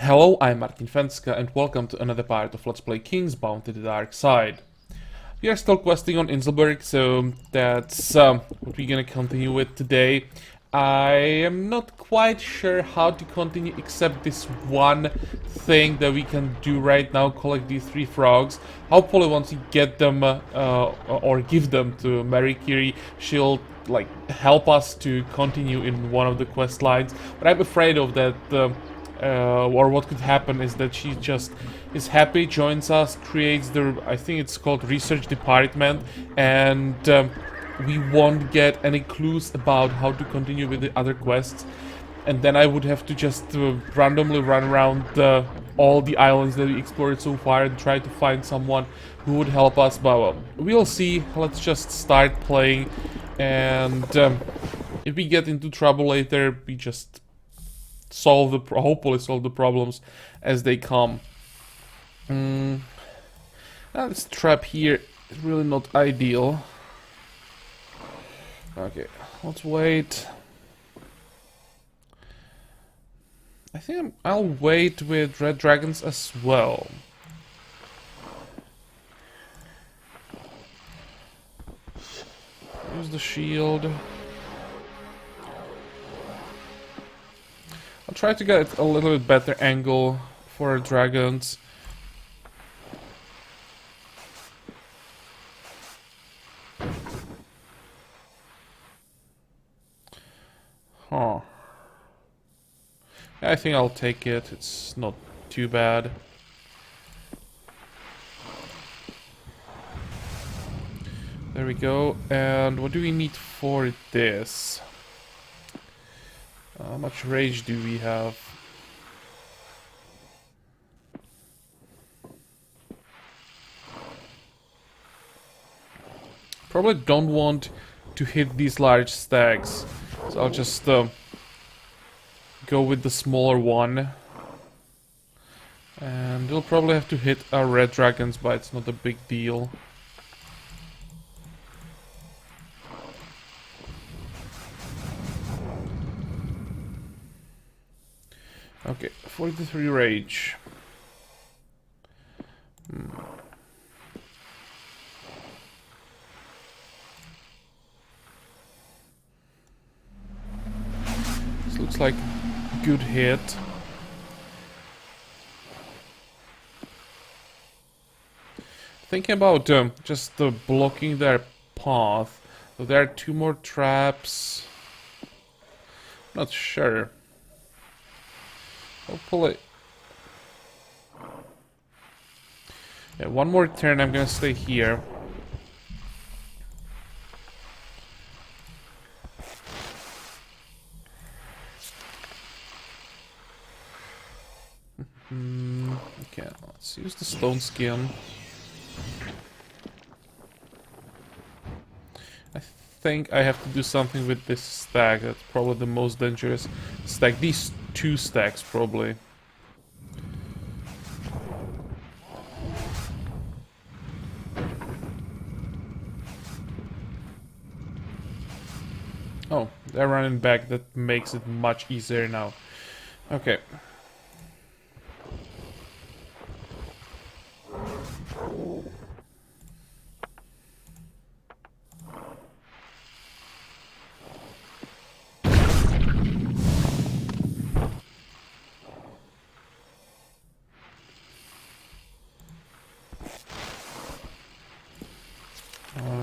Hello, I'm Martin Fencka and welcome to another part of Let's Play Kingsbound to the Dark Side. We are still questing on Inselberg, so that's what we're gonna continue with today. I am not quite sure how to continue except this one thing that we can do right now, collect these 3 frogs. Hopefully once we get them, or give them to Mary Curie, she'll like help us to continue in one of the quest lines. But I'm afraid of that, or what could happen is that she just is happy, joins us, creates the, I think it's called research department, and we won't get any clues about how to continue with the other quests. And then I would have to just randomly run around all the islands that we explored so far and try to find someone who would help us. But well, we'll see. Let's just start playing, and if we get into trouble later, we just hopefully solve the problems as they come. Now this trap here is really not ideal. Okay, let's wait. I think I'll wait with red dragons as well. Use the shield. I'll try to get a little bit better angle for dragons. Huh. I think I'll take it. It's not too bad. There we go. And what do we need for this? How much rage do we have? Probably don't want to hit these large stacks, so I'll just go with the smaller one. And we'll probably have to hit our red dragons, but it's not a big deal. Okay, 43 rage. This looks like a good hit. Thinking about just blocking their path. So there are 2 more traps. Not sure. Hopefully. Yeah, one more turn, I'm gonna stay here. Okay, let's use the stone skin. I think I have to do something with this stack. That's probably the most dangerous stack. These 2 stacks, probably. Oh, they're running back. That makes it much easier now. Okay.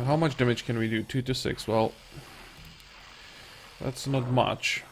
How much damage can we do? 2 to 6. Well, that's not much.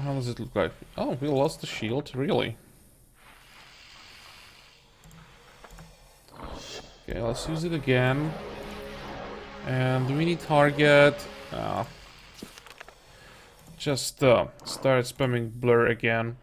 How does it look like? Oh, we lost the shield, really? Okay, let's use it again. And do we need target? Just start spamming blur again.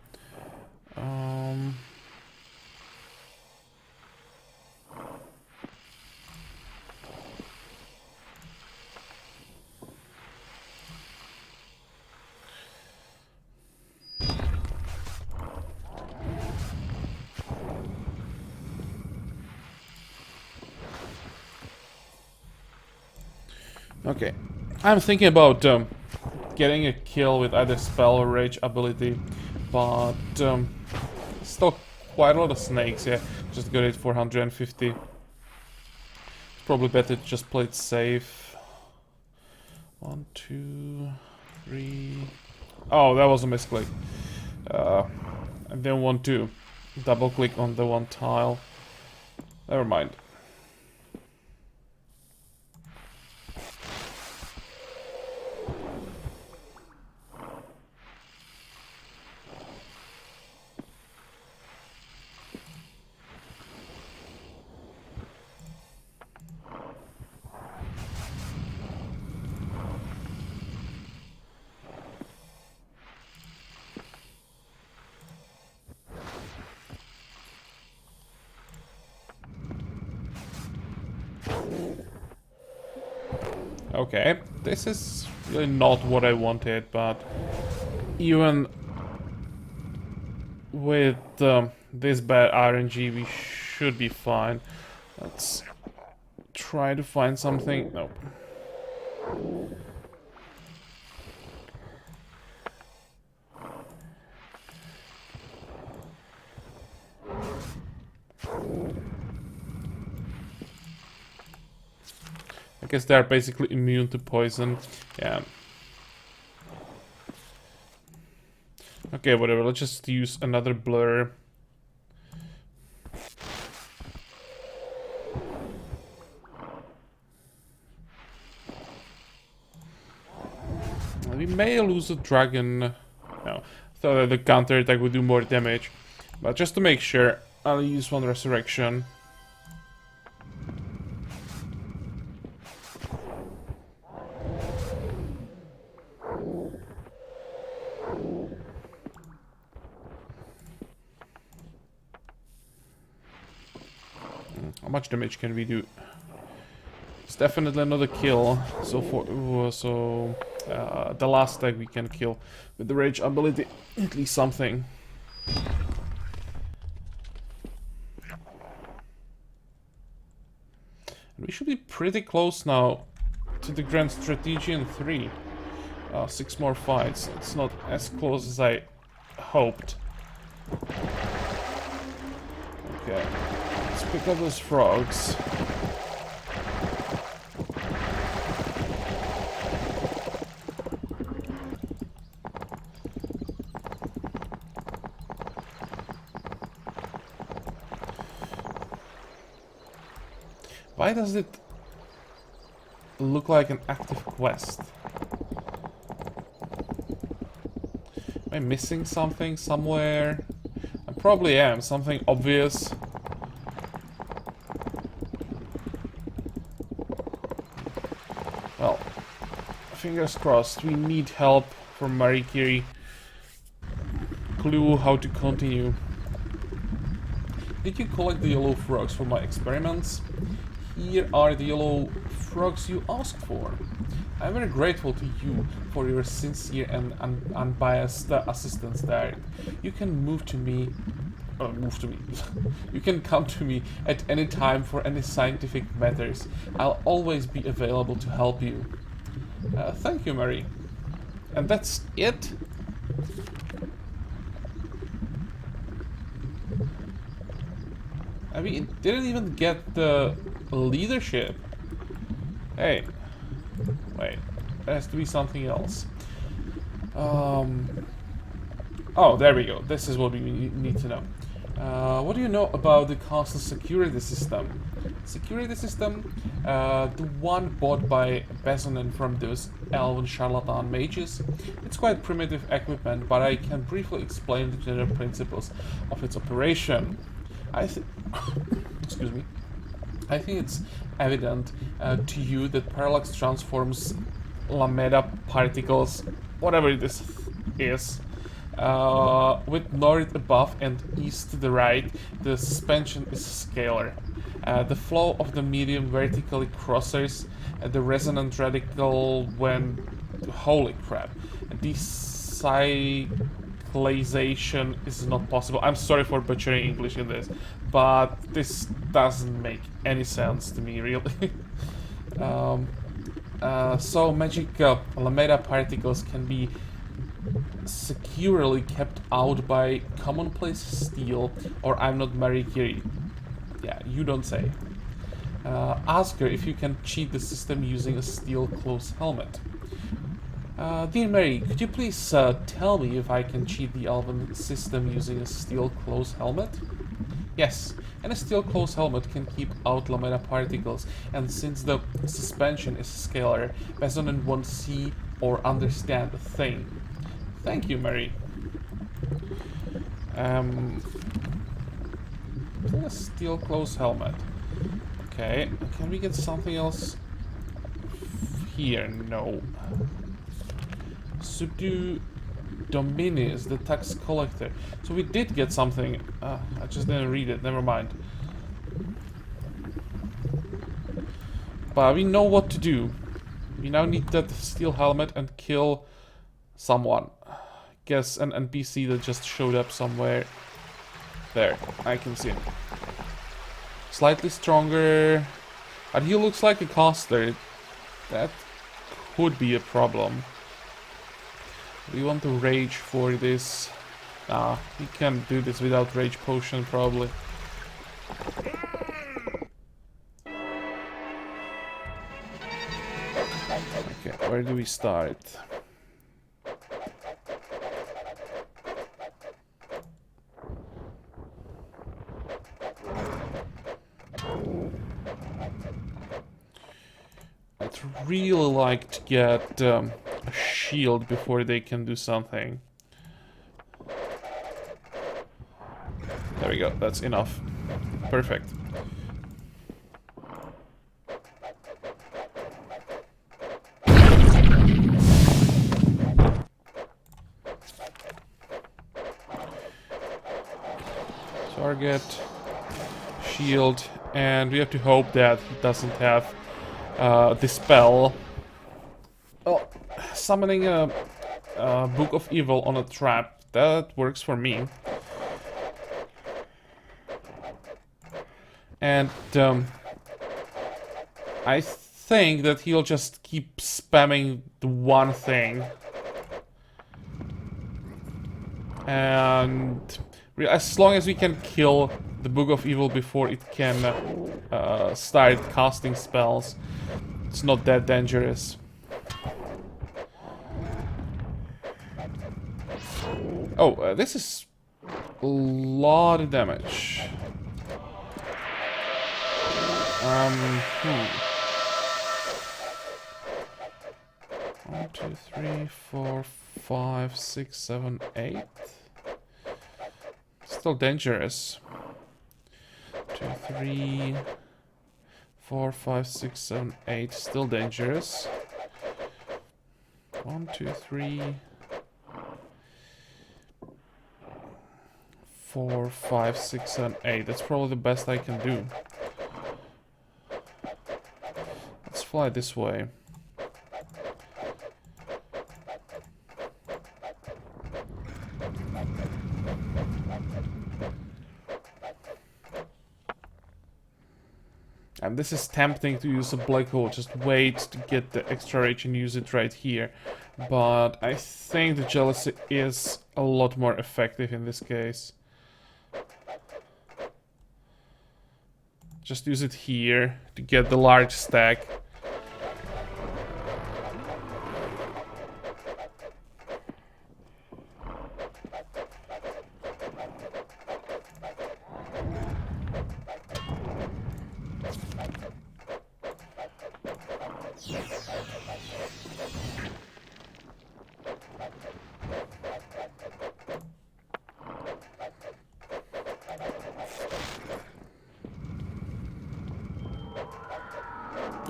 Okay. I'm thinking about getting a kill with either spell or rage ability, but still quite a lot of snakes, yeah. Just got it for 150. It's probably better to just play it safe. 1, 2, 3. Oh, that was a misclick. I didn't want to double click on the one tile. Never mind. Okay, this is really not what I wanted, but even with this bad RNG, we should be fine. Let's try to find something. Nope. I guess they're basically immune to poison. Yeah. Okay, whatever. Let's just use another blur. We may lose a dragon. No. Thought that the counter attack would do more damage. But just to make sure, I'll use one resurrection. How much damage can we do? It's definitely another kill. So the last tag we can kill with the rage ability, at least something. And we should be pretty close now to the Grand Strategy in 3. 6 more fights. It's not as close as I hoped. Okay, let's pick up those frogs. Why does it look like an active quest? Am I missing something somewhere? I probably am. Something obvious. Well, fingers crossed. We need help from Marie Curie. Clue how to continue. Did you collect the yellow frogs for my experiments? Here are the yellow frogs you asked for. I'm very grateful to you for your sincere and unbiased assistance there. You can move to me. You can come to me at any time for any scientific matters. I'll always be available to help you. Thank you, Mary. And that's it? I mean, it didn't even get the leadership. Hey. Wait. There has to be something else. Oh, there we go. This is what we need to know. What do you know about the castle security system? Security system? The one bought by Bezonin from those elven charlatan mages. It's quite primitive equipment, but I can briefly explain the general principles of its operation. Excuse me. I think it's evident to you that parallax transforms Lameda particles, whatever it is, with north above and east to the right. The suspension is scalar. The flow of the medium vertically crosses the resonant radical when... Holy crap. Decyclization is not possible. I'm sorry for butchering English in this, but this doesn't make any sense to me, really. So magic Alameda particles can be securely kept out by commonplace steel, or I'm not Marie Curie. Yeah, you don't say. Ask her if you can cheat the system using a steel close helmet. Dear Mary, could you please tell me if I can cheat the Alvin system using a steel close helmet? Yes, and a steel close helmet can keep out Lameda particles, and since the suspension is scalar, Resonant won't see or understand a thing. Thank you, Mary. A steel close helmet. Okay, can we get something else here? No. Subdue Dominis, the tax collector. So we did get something. I just didn't read it, never mind. But we know what to do. We now need that steel helmet and kill someone. Guess an NPC that just showed up somewhere. There, I can see him. Slightly stronger. But he looks like a caster. That could be a problem. We want to rage for this. Nah, we can do this without rage potion probably. Okay, where do we start? I'd really like to get a shield before they can do something. There we go, that's enough. Perfect. Target, shield, and we have to hope that he doesn't have Dispel. Oh, summoning a Book of Evil on a trap, that works for me. And I think that he'll just keep spamming the one thing. And as long as we can kill the Book of Evil before it can start casting spells, it's not that dangerous. Oh, this is a lot of damage. 1, 2, 3, 4, 5, 6, 7, 8. Still dangerous. 2, 3, 4, 5, 6, 7, 8. Still dangerous. 1, 2, 3, 4, 5, 6, 7, 8. That's probably the best I can do. Let's fly this way. And this is tempting to use a black hole, just wait to get the extra rage and use it right here. But I think the jealousy is a lot more effective in this case. Just use it here to get the large stack.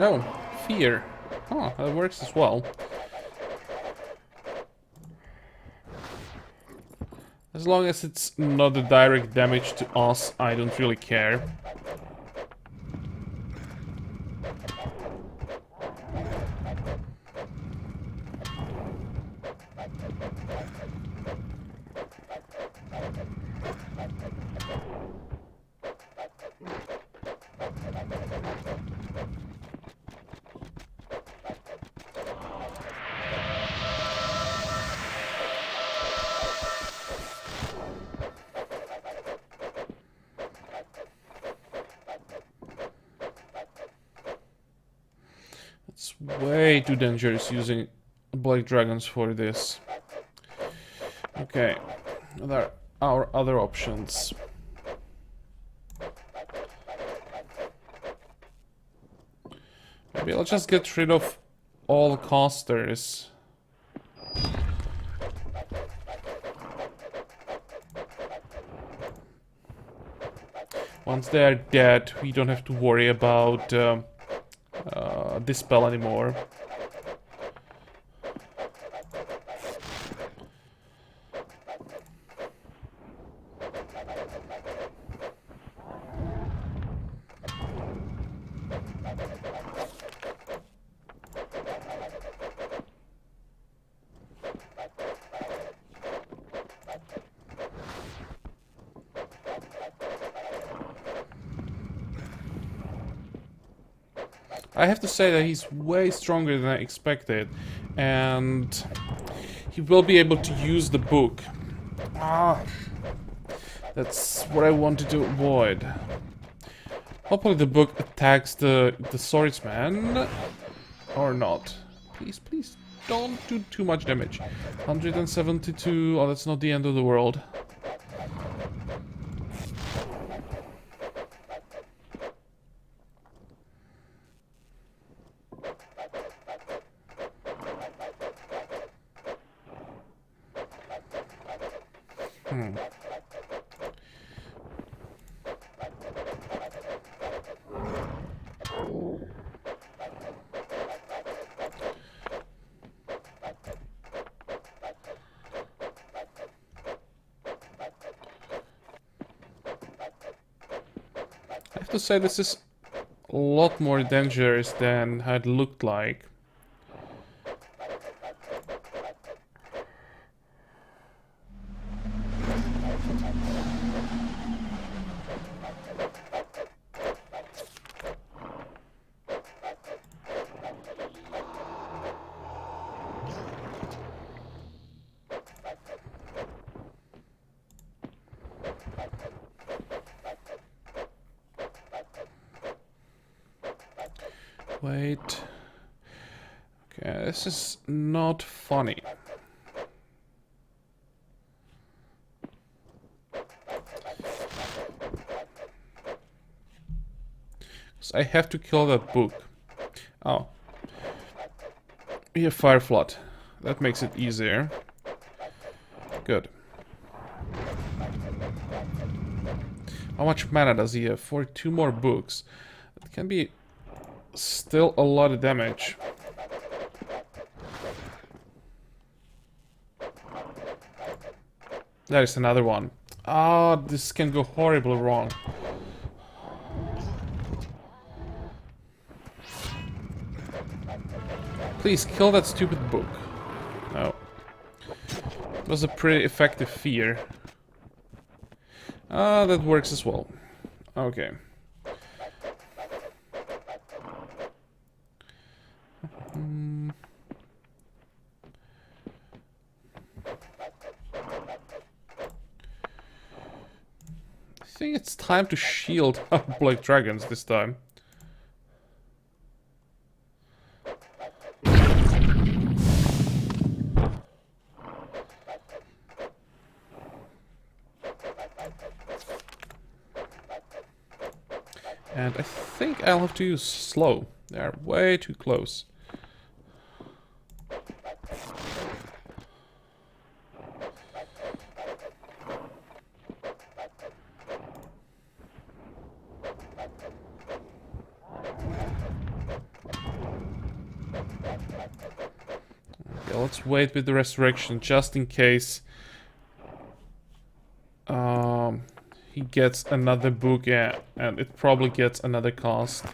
Oh, fear. Oh, that works as well. As long as it's not a direct damage to us, I don't really care. way too dangerous using black dragons for this. Okay, there are other options. Maybe I'll just get rid of all casters. Once they are dead, we don't have to worry about this spell anymore. I have to say that he's way stronger than I expected, and he will be able to use the book. That's what I wanted to avoid. Hopefully the book attacks the swordsman, or not. Please, please, don't do too much damage. 172, oh, that's not the end of the world. I have to say this is a lot more dangerous than how it looked like. Wait. Okay, this is not funny. So I have to kill that book. Oh. We have Fire Flood. That makes it easier. Good. How much mana does he have? For 2 more books. It can be still a lot of damage. There is another one. Ah, this can go horribly wrong. Please kill that stupid book. No. It was a pretty effective fear. Ah, that works as well. Okay. I think it's time to shield Black Dragons this time. And I think I'll have to use slow. They are way too close. Okay, let's wait with the resurrection just in case he gets another book, yeah, and it probably gets another cost.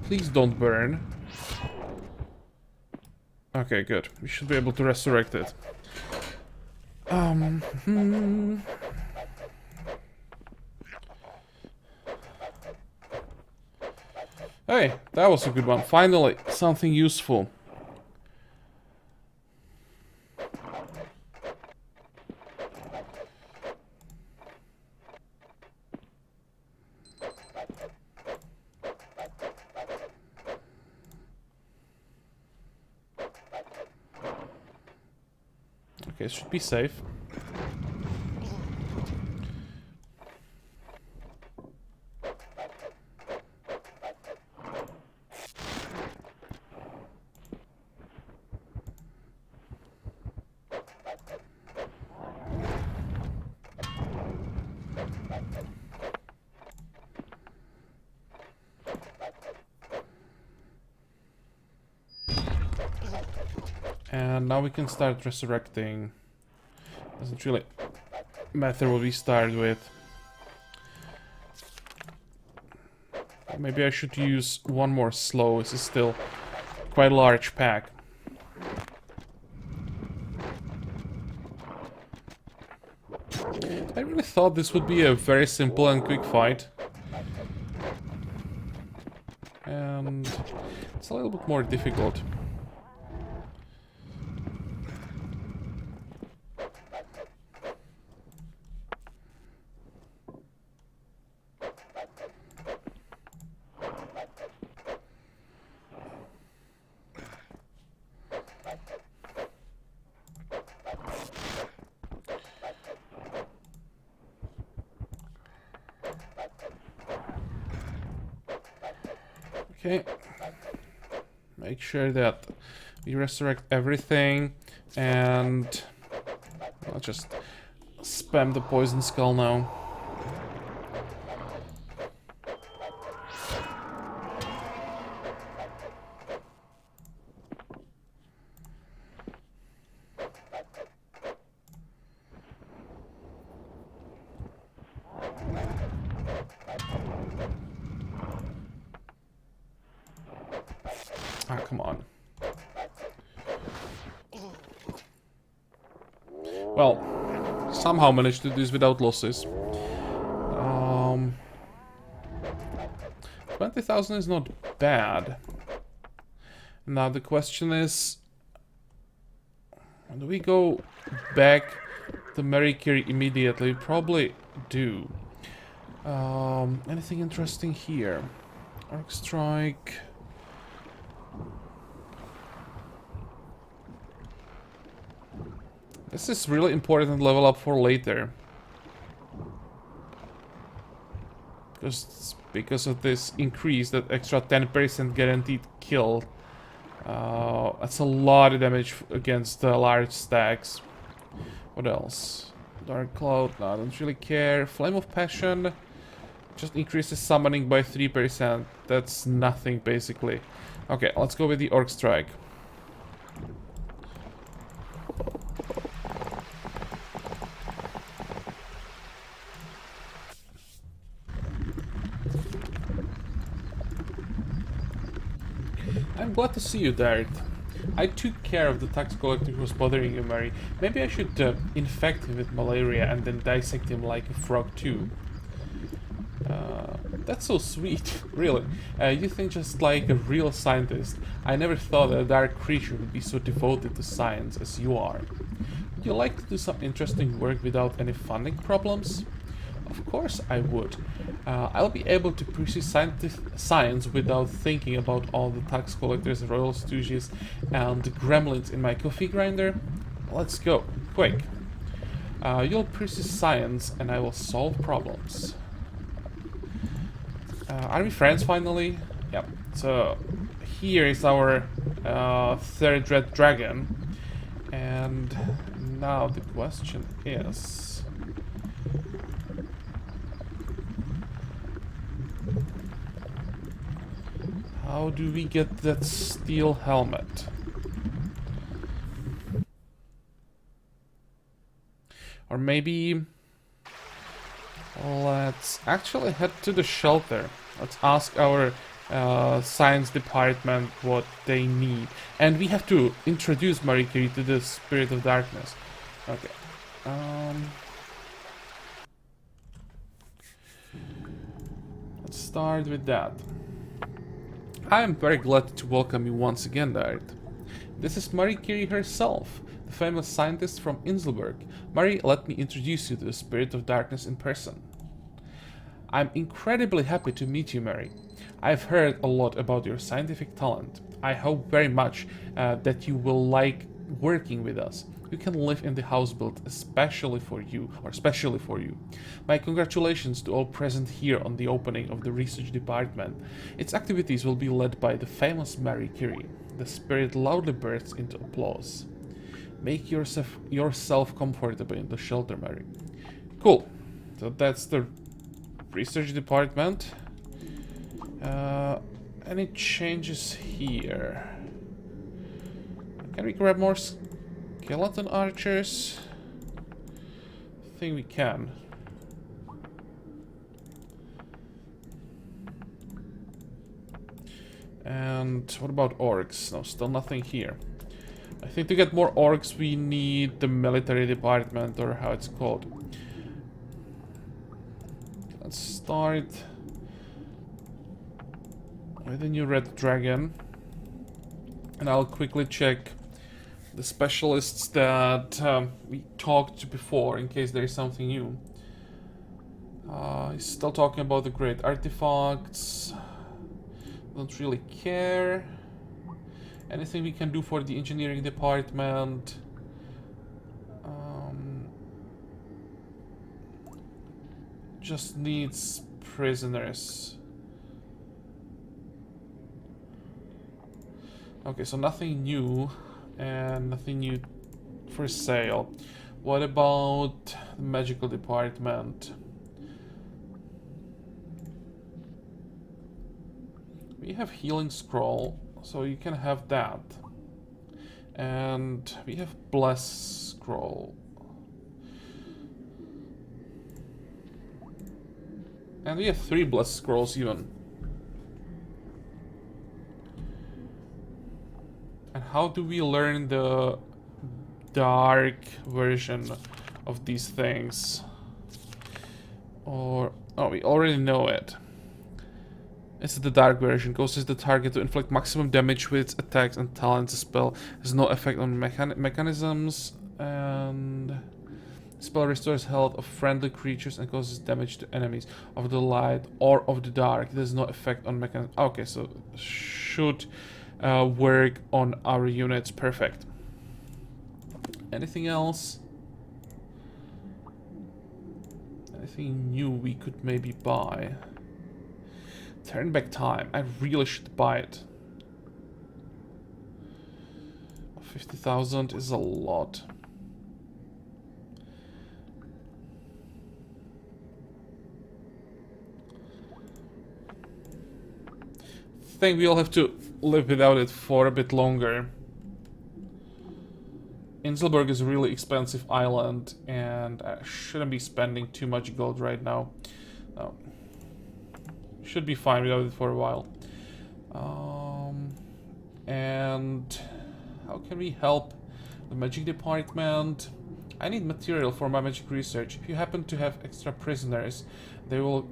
Please don't burn. Okay, good. We should be able to resurrect it. Hey, that was a good one. Finally, something useful. Okay, it should be safe. And now we can start resurrecting. Doesn't really matter what we start with. Maybe I should use one more slow. This is still quite a large pack. I really thought this would be a very simple and quick fight. And it's a little bit more difficult. Okay, make sure that we resurrect everything, and I'll just spam the poison skull now. Ah, come on. Well, somehow managed to do this without losses. 20,000 is not bad. Now the question is, do we go back to Marie Curie immediately? Probably do. Anything interesting here? Arc Strike. This is really important level up for later. Because of this increase, that extra 10% guaranteed kill. That's a lot of damage against large stacks. What else? Dark Cloud, no, I don't really care. Flame of Passion just increases summoning by 3%. That's nothing, basically. Okay, let's go with the Orc Strike. I'm glad to see you, Dart. I took care of the tax collector who was bothering you, Mary. Maybe I should infect him with malaria and then dissect him like a frog too. That's so sweet, really. You think just like a real scientist. I never thought that a dark creature would be so devoted to science as you are. Would you like to do some interesting work without any funding problems? Of course I would. I'll be able to pursue science without thinking about all the tax collectors, royal stooges, and gremlins in my coffee grinder. Let's go, quick. You'll pursue science and I will solve problems. Are we friends finally? Yep. So here is our third red dragon. And now the question is... how do we get that steel helmet? Or maybe... let's actually head to the shelter. Let's ask our science department what they need. And we have to introduce Marie Curie to the Spirit of Darkness. Okay. Let's start with that. I am very glad to welcome you once again, Dart. This is Marie Curie herself, the famous scientist from Inselberg. Marie, let me introduce you to the Spirit of Darkness in person. I'm incredibly happy to meet you, Marie. I've heard a lot about your scientific talent. I hope very much that you will like working with us. You can live in the house built especially for you, or specially for you. My congratulations to all present here on the opening of the research department. Its activities will be led by the famous Marie Curie. The spirit loudly bursts into applause. Make yourself comfortable in the shelter, Mary. Cool. So that's the research department. Any changes here? Can we grab more skeleton archers? I think we can. And what about orcs? No, still nothing here. I think to get more orcs we need the military department, or how it's called. Let's start with the new red dragon. And I'll quickly check the specialists that we talked to before, in case there is something new. He's still talking about the great artifacts. Don't really care. Anything we can do for the engineering department? Just needs prisoners. Okay, so nothing new, and nothing new for sale. What about the magical department? We have healing scroll, so you can have that. And we have bless scroll. And we have 3 bless scrolls even. And how do we learn the dark version of these things? Or, oh, we already know it. It's the dark version. Causes the target to inflict maximum damage with its attacks and talents. The spell has no effect on mechanisms, and the spell restores health of friendly creatures and causes damage to enemies of the light or of the dark. It has no effect on mechanisms. Okay, so should work on our units. Perfect. Anything else? Anything new we could maybe buy? Turn back time. I really should buy it. 50,000 is a lot. I think we'll have to live without it for a bit longer. Inselberg is a really expensive island, and I shouldn't be spending too much gold right now. Should be fine without it for a while. And how can we help the magic department? I need material for my magic research. If you happen to have extra prisoners, they will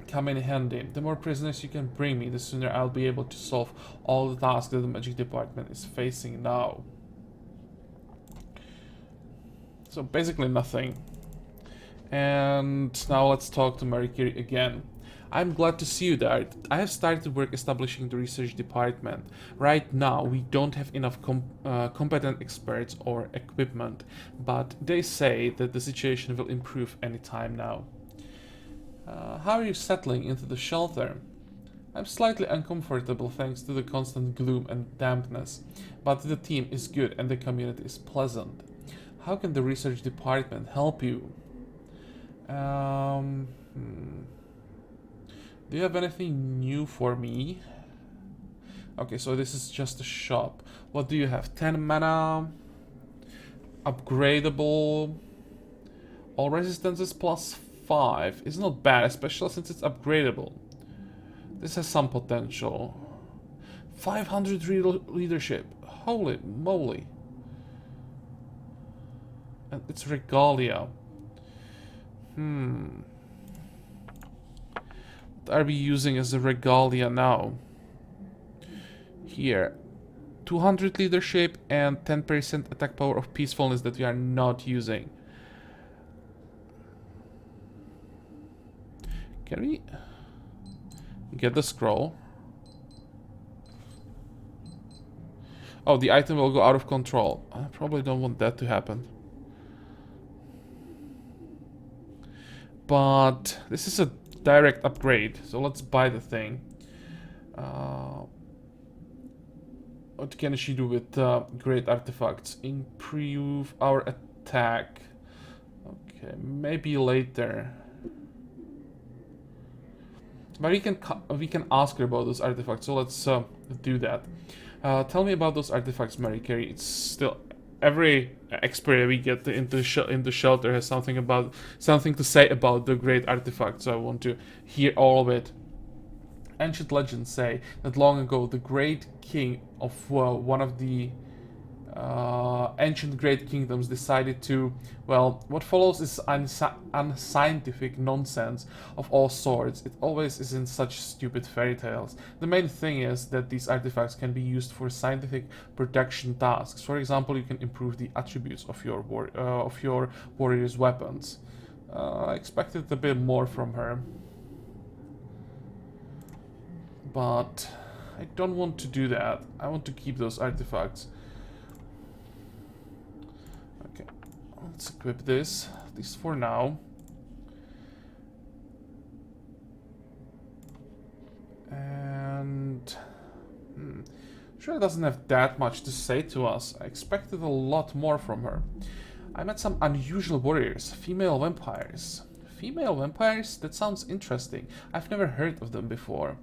come in handy. The more prisoners you can bring me, the sooner I'll be able to solve all the tasks that the magic department is facing now. So basically nothing. And now let's talk to Marie Curie again. I'm glad to see you there. I have started work establishing the research department. Right now, we don't have enough competent experts or equipment, but they say that the situation will improve anytime now. How are you settling into the shelter? I'm slightly uncomfortable thanks to the constant gloom and dampness, but the team is good and the community is pleasant. How can the research department help you? Do you have anything new for me? Okay, so this is just a shop. What do you have? 10 mana, upgradable, all resistances +5. It's not bad, especially since it's upgradable. This has some potential. 500 leadership. Holy moly. And it's regalia. What are we using as a regalia now? Here. 200 leadership and 10% attack power of peacefulness that we are not using. Can we get the scroll? Oh, the item will go out of control. I probably don't want that to happen. But this is a direct upgrade, so let's buy the thing. What can she do with great artifacts? Improve our attack. Okay, maybe later. But we can ask her about those artifacts, so let's do that. Tell me about those artifacts, Mary Carey. It's still every expert we get into shelter has something to say about the great artifacts. So I want to hear all of it. Ancient legends say that long ago the great king of one of the ancient great kingdoms decided to, well, what follows is unscientific nonsense of all sorts. It always is in such stupid fairy tales. The main thing is that these artifacts can be used for scientific production tasks. For example, you can improve the attributes of your warrior's weapons. I expected a bit more from her, but I don't want to do that. I want to keep those artifacts. Okay, let's equip this, at least for now. And sure, doesn't have that much to say to us. I expected a lot more from her. I met some unusual warriors, female vampires. Female vampires? That sounds interesting. I've never heard of them before.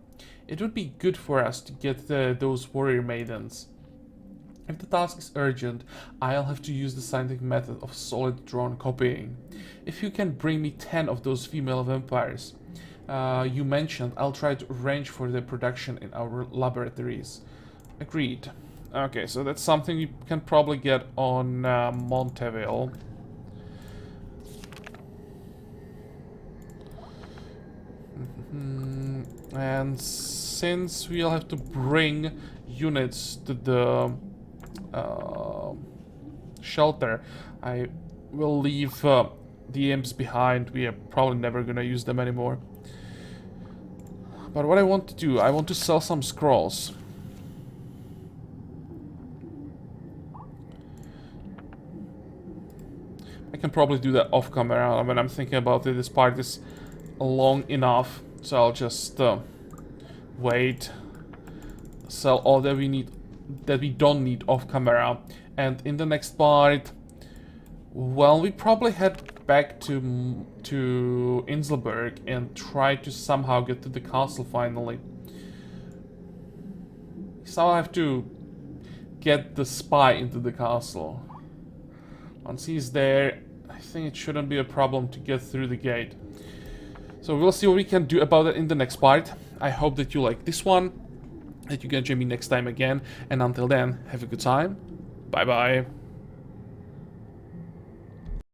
It would be good for us to get those warrior maidens. If the task is urgent, I'll have to use the scientific method of solid drone copying. If you can bring me 10 of those female vampires you mentioned, I'll try to arrange for their production in our laboratories. Agreed. Okay, so that's something you can probably get on Monteville. And since we'll have to bring units to the shelter, I will leave the imps behind. We are probably never gonna use them anymore. But what I want to do, I want to sell some scrolls. I can probably do that off camera. When I'm thinking about it, this part is long enough, so I'll just wait, sell all that we need, that we don't need off camera, and in the next part, well, we probably head back to Inselberg and try to somehow get to the castle finally. So I have to get the spy into the castle. Once he's there, I think it shouldn't be a problem to get through the gate. So we'll see what we can do about it in the next part. I hope that you like this one, that you can join me next time again, and until then, have a good time. Bye bye.